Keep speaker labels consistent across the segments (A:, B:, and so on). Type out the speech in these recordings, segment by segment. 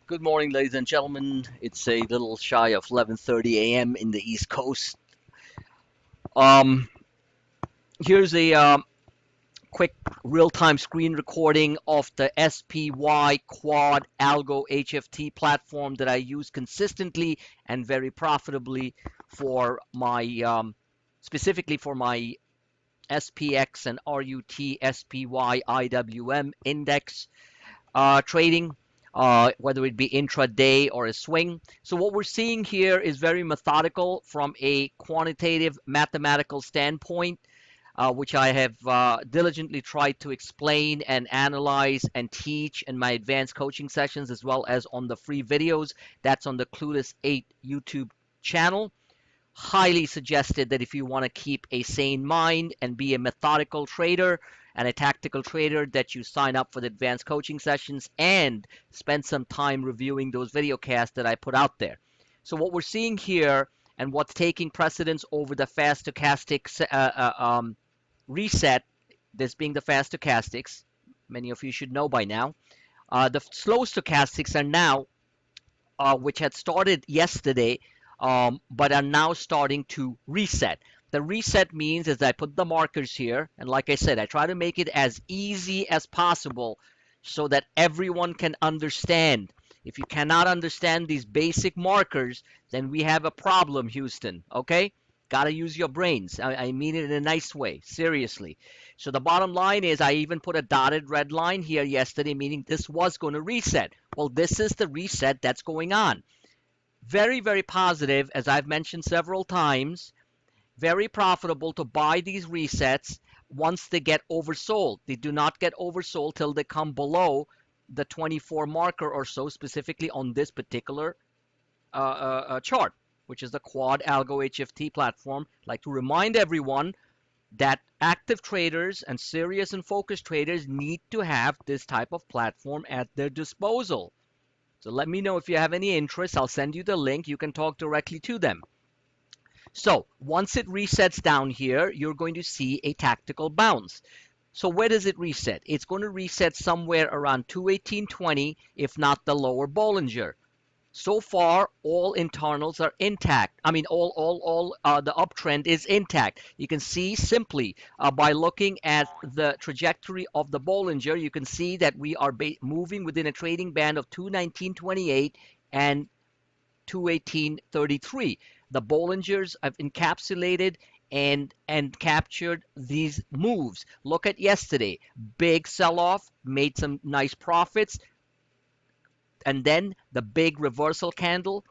A: Good morning, ladies and gentlemen. It's a little shy of 11:30 a.m. in the East Coast. Um, Here's a quick real-time screen recording of the SPY Quad Algo HFT platform that I use consistently and very profitably for my specifically for my SPX and RUT SPY IWM index trading, whether it be intraday or a swing. So what we're seeing here is very methodical from a quantitative mathematical standpoint, which I have diligently tried to explain and analyze and teach in my advanced coaching sessions, as well as on the free videos that's on the Clueless 8 YouTube channel. Highly suggested that if you want to keep a sane mind and be a methodical trader and a tactical trader, that you sign up for the advanced coaching sessions and spend some time reviewing those video casts that I put out there. So what we're seeing here and what's taking precedence over the fast stochastic reset, this being the fast stochastics, many of you should know by now. The slow stochastics are now which had started yesterday, but are now starting to reset. The reset means is I put the markers here, and like I said, I try to make it as easy as possible so that everyone can understand. If you cannot understand these basic markers, then we have a problem, Houston, okay? Got to use your brains. I mean it in a nice way, seriously. So the bottom line is I even put a dotted red line here yesterday, meaning this was going to reset. Well, this is the reset that's going on. Very, very positive, as I've mentioned several times. Very profitable to buy these resets once they get oversold. They do not get oversold till they come below the 24 marker or so, specifically on this particular chart, which is the Quad Algo HFT platform. I'd like to remind everyone that active traders and serious and focused traders need to have this type of platform at their disposal. So let me know if you have any interest. I'll send you the link. You can talk directly to them. So once it resets down here, you're going to see a tactical bounce. So where does it reset? It's going to reset somewhere around 218.20, if not the lower Bollinger. So far, all internals are intact. I mean, all the uptrend is intact. You can see simply by looking at the trajectory of the Bollinger, you can see that we are moving within a trading band of 219.28 and 218.33. The Bollingers have encapsulated and captured these moves. Look at yesterday. Big sell-off, made some nice profits, and then the big reversal candle,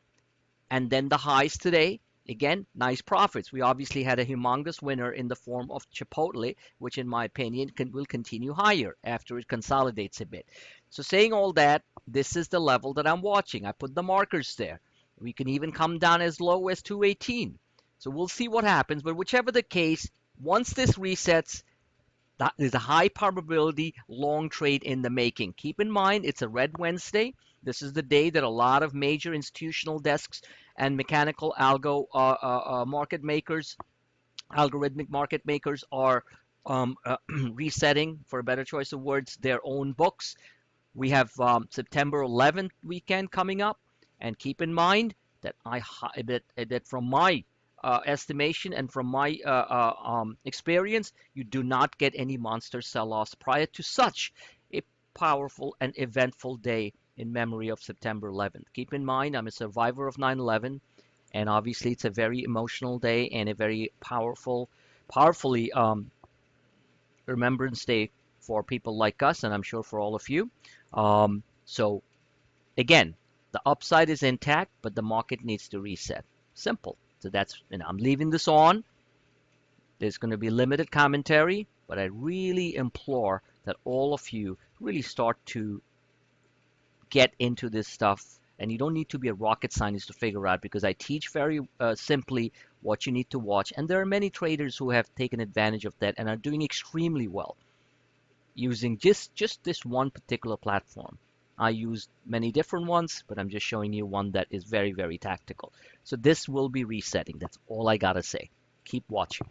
A: and then the highs today. Again, nice profits. We obviously had a humongous winner in the form of Chipotle, which in my opinion will continue higher after it consolidates a bit. So saying all that, this is the level that I'm watching. I put the markers there. We can even come down as low as 218. So we'll see what happens. But whichever the case, once this resets, that is a high probability long trade in the making. Keep in mind, it's a red Wednesday. This is the day that a lot of major institutional desks and mechanical market makers, algorithmic market makers are resetting, for a better choice of words, their own books. We have September 11th weekend coming up, and keep in mind that that from my estimation and from my experience, you do not get any monster sell-offs prior to such a powerful and eventful day in memory of September 11th. Keep in mind, I'm a survivor of 9/11, and obviously it's a very emotional day and a very powerfully Remembrance Day for people like us, and I'm sure for all of you. So again, the upside is intact, but the market needs to reset. Simple. So that's, I'm leaving this on. There's going to be limited commentary, but I really implore that all of you really start to get into this stuff. And you don't need to be a rocket scientist to figure out, because I teach very simply what you need to watch. And there are many traders who have taken advantage of that and are doing extremely well using just this one particular platform. I use many different ones, but I'm just showing you one that is very, very tactical. So this will be resetting. That's all I gotta say. Keep watching.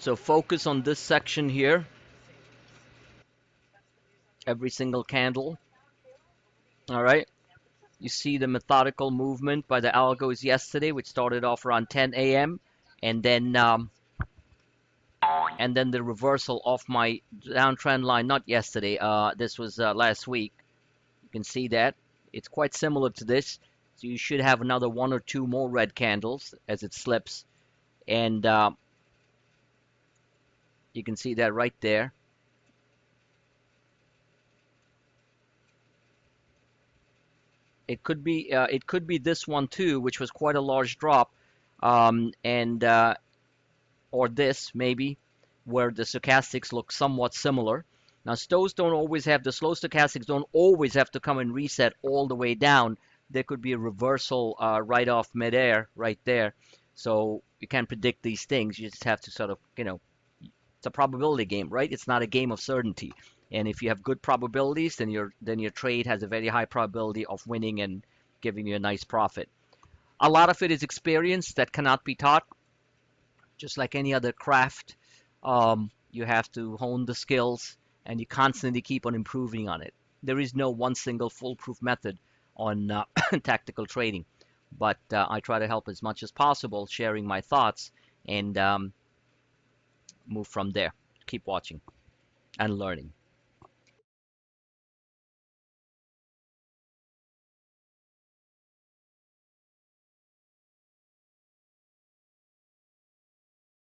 A: So focus on this section here, every single candle. All right. You see the methodical movement by the algos yesterday, which started off around 10 a.m. and then the reversal of my downtrend line. Not yesterday. This was last week. You can see that it's quite similar to this. So you should have another one or two more red candles as it slips, and you can see that right there. It could be this one too, which was quite a large drop, and or this maybe, where the stochastics look somewhat similar. Now, stows don't always have the slow stochastics don't always have to come and reset all the way down. There could be a reversal right off midair, right there. So you can't predict these things. You just have to sort of, it's a probability game, right? It's not a game of certainty. And if you have good probabilities, then your trade has a very high probability of winning and giving you a nice profit. A lot of it is experience that cannot be taught, just like any other craft. You have to hone the skills and you constantly keep on improving on it. There is no one single foolproof method on tactical trading, but I try to help as much as possible, sharing my thoughts and move from there. Keep watching and learning.